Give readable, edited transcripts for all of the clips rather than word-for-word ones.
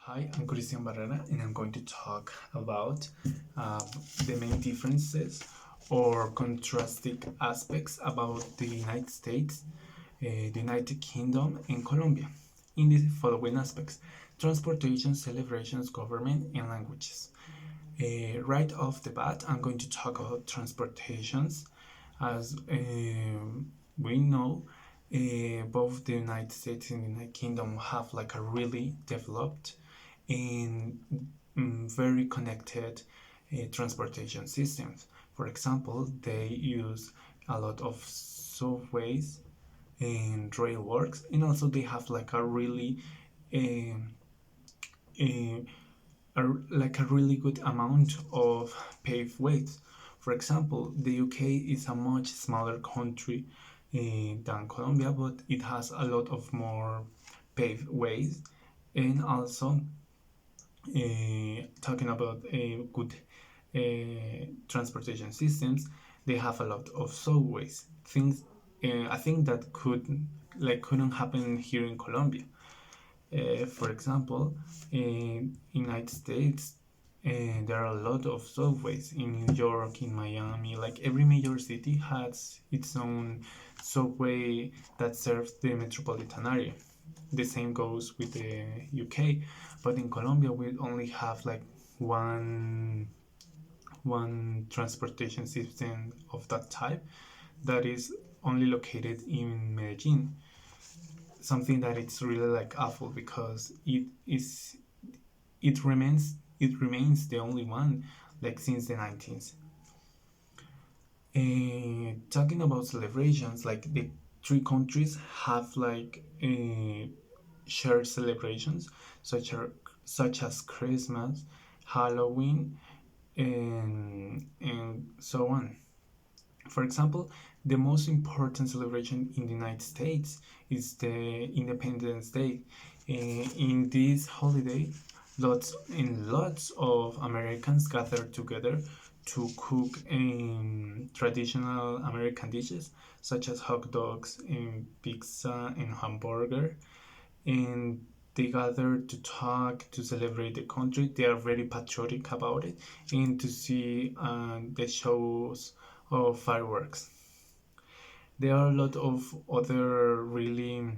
Hi, I'm Christian Barrera, and I'm going to talk about uh, the main differences or contrasting aspects about the United States, the United Kingdom, and Colombia in the following aspects: transportation, celebrations, government, and languages. Right off the bat, I'm going to talk about transportations. As we know, both the United States and the United Kingdom have like a really developed and very connected transportation systems. For example, they use a lot of subways and railworks, and also they have like a really um, a, like a really good amount of paved ways. For example, the UK is a much smaller country than Colombia, but it has a lot of more paved ways, and also talking about good transportation systems, they have a lot of subways. Things I think that couldn't happen here in Colombia. For example, in United States, there are a lot of subways in New York, in Miami. Like every major city has its own subway that serves the metropolitan area. The same goes with the UK, but in Colombia we only have like one transportation system of that type that is only located in Medellin. Something that it's really like awful because it remains the only one like since the 19th. Talking about celebrations, like the three countries have like shared celebrations such as Christmas, Halloween, and so on. For example, the most important celebration in the United States is the Independence Day. In this holiday, lots and lots of Americans gather together to cook traditional American dishes such as hot dogs and pizza and hamburger, and they gather to talk, to celebrate the country. They are very patriotic about it, and to see the shows of fireworks. There are a lot of other really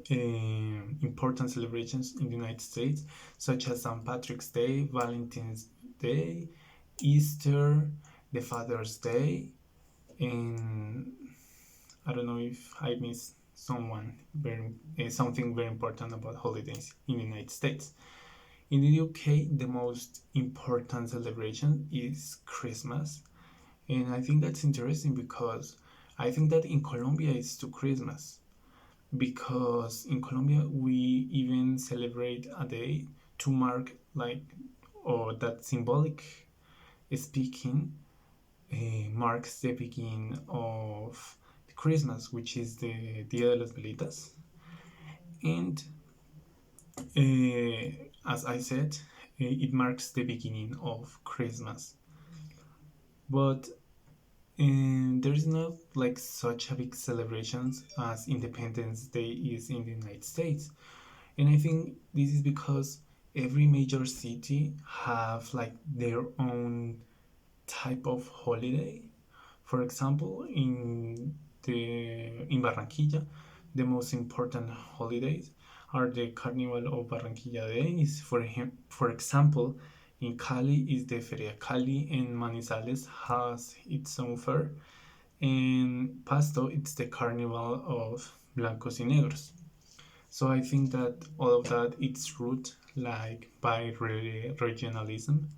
important celebrations in the United States, such as St. Patrick's Day, Valentine's Day, Easter, the Father's Day, and I don't know if I missed something very important about holidays in the United States. In the UK, the most important celebration is Christmas, and I think that's interesting because I think that in Colombia it's to Christmas, because in Colombia we even celebrate a day to mark like, or that symbolic speaking marks the beginning of Christmas, which is the Dia de las Velitas. And as I said, it marks the beginning of Christmas. But there is not like such a big celebrations as Independence Day is in the United States. And I think this is because every major city have like their own type of holiday. For example, in Barranquilla, the most important holidays are the Carnival of Barranquilla Days. For example, in Cali is the Feria Cali, and Manizales has its own fair. In Pasto, it's the Carnival of Blancos y Negros. So I think that all of that it's root like by regionalism,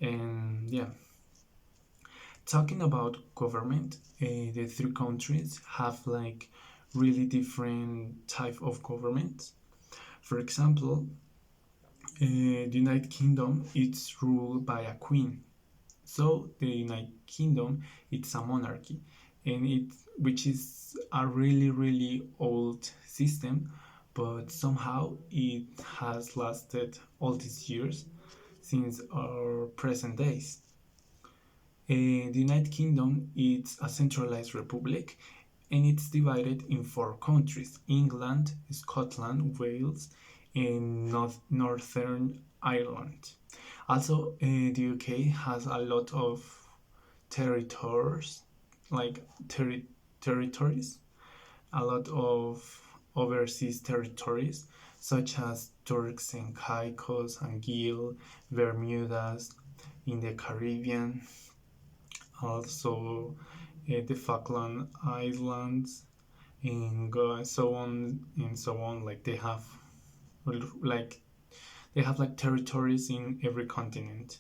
and yeah. Talking about government, the three countries have like really different type of government. For example, the United Kingdom it's ruled by a queen. So the United Kingdom it's a monarchy, and it which is a really old system, but somehow it has lasted all these years since our present days. The United Kingdom is a centralized republic, and it's divided in four countries: England, Scotland, Wales, in Northern Ireland. Also, the UK has a lot of territories, like territories, a lot of overseas territories, such as Turks and Caicos, Anguille, Bermudas in the Caribbean, also the Falkland Islands, and so on and so on. Like like they have like territories in every continent.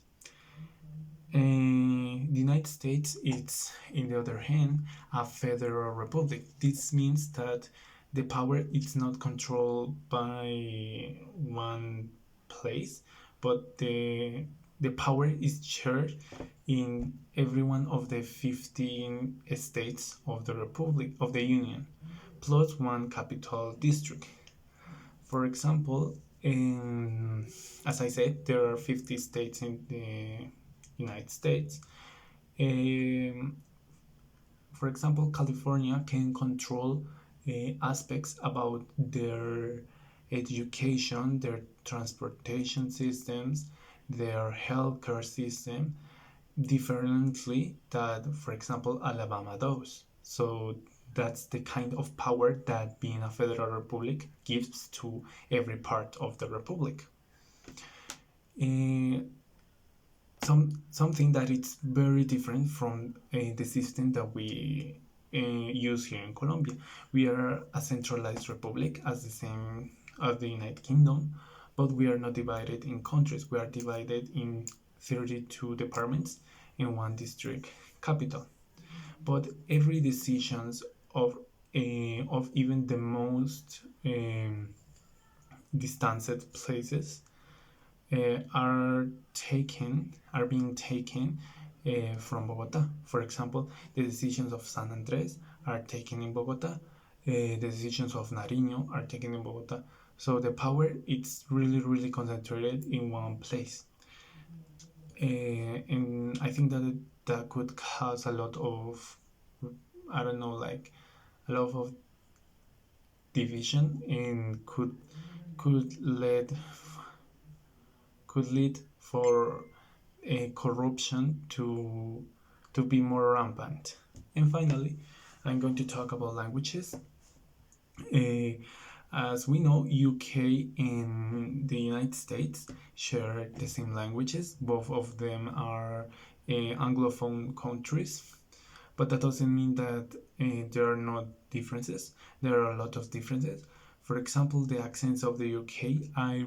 The United States is, in the other hand, a federal republic. This means that the power is not controlled by one place, but the power is shared in every one of the 15 states of the republic of the union, plus one capital district. For example, as I said, there are 50 states in the United States. Um, for example, California can control aspects about their education, their transportation systems, their healthcare system differently that, for example, Alabama does. So that's the kind of power that being a federal republic gives to every part of the republic. Uh, something that is very different from the system that we use here in Colombia. We are a centralized republic as the same as the United Kingdom, but we are not divided in countries. We are divided in 32 departments in one district capital. But every decisions of even the most distanced places are being taken from Bogota. For example, the decisions of San Andres are taken in Bogota. The decisions of Nariño are taken in Bogota. So the power it's really concentrated in one place, and I think that could cause a lot of, I don't know, like a lot of division, and could lead could lead for corruption to be more rampant. And finally, I'm going to talk about languages. Uh, as we know, UK and the United States share the same languages. Both of them are Anglophone countries, but that doesn't mean that there are not differences. There are a lot of differences. For example, the accents of the UK are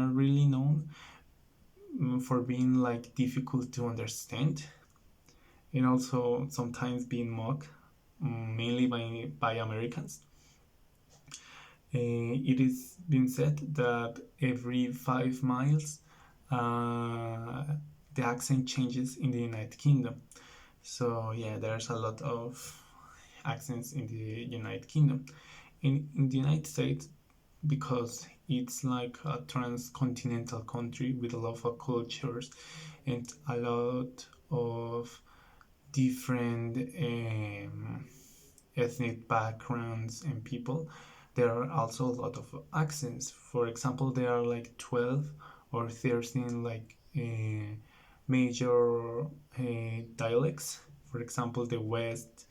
really known for being like difficult to understand, and also sometimes being mocked, mainly by Americans. It is been said that every 5 miles the accent changes in the United Kingdom. So yeah, there's a lot of accents in the United Kingdom. In the United States, because it's like a transcontinental country with a lot of cultures and a lot of different ethnic backgrounds and people, there are also a lot of accents. For example, there are like 12 or 13 like major dialects. For example, the West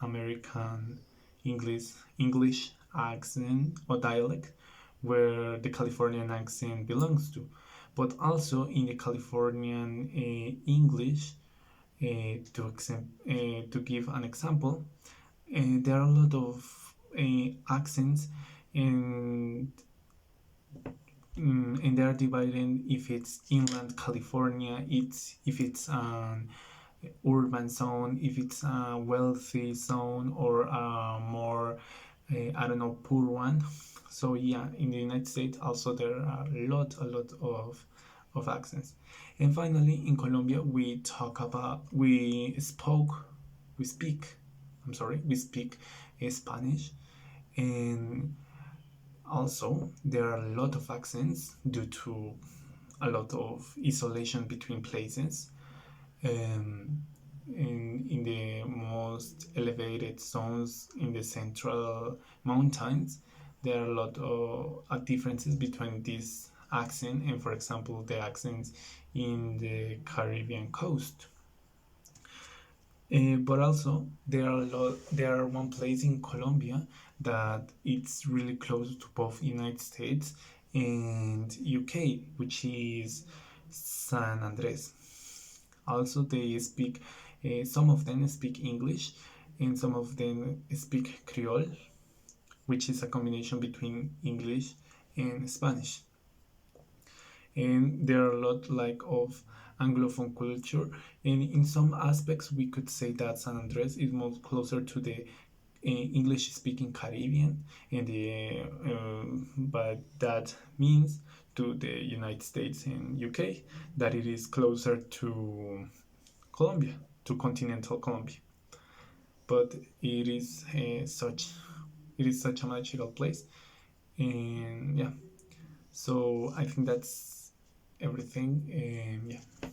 American English accent or dialect, where the Californian accent belongs to. But also in the Californian English, to give an example, there are a lot of accents, and and they are divided if it's inland California, if it's an urban zone, if it's a wealthy zone, or a more I don't know, poor one. So yeah, in the United States also there are a lot of accents. And finally, in Colombia, we speak. I'm sorry, we speak Spanish, and also there are a lot of accents due to a lot of isolation between places. Um, in the most elevated zones in the central mountains, there are a lot of differences between this accent and, for example, the accents in the Caribbean coast. But also there are one place in Colombia that it's really close to both United States and UK, which is San Andres. Also, they speak. Some of them speak English, and some of them speak Creole, which is a combination between English and Spanish. And there are a lot like of Anglophone culture, and in some aspects we could say that San Andres is more closer to the English speaking Caribbean, and but that means to the United States and UK that it is closer to Colombia, to continental Colombia. But it is such a magical place, and yeah. So I think that's everything. Yeah.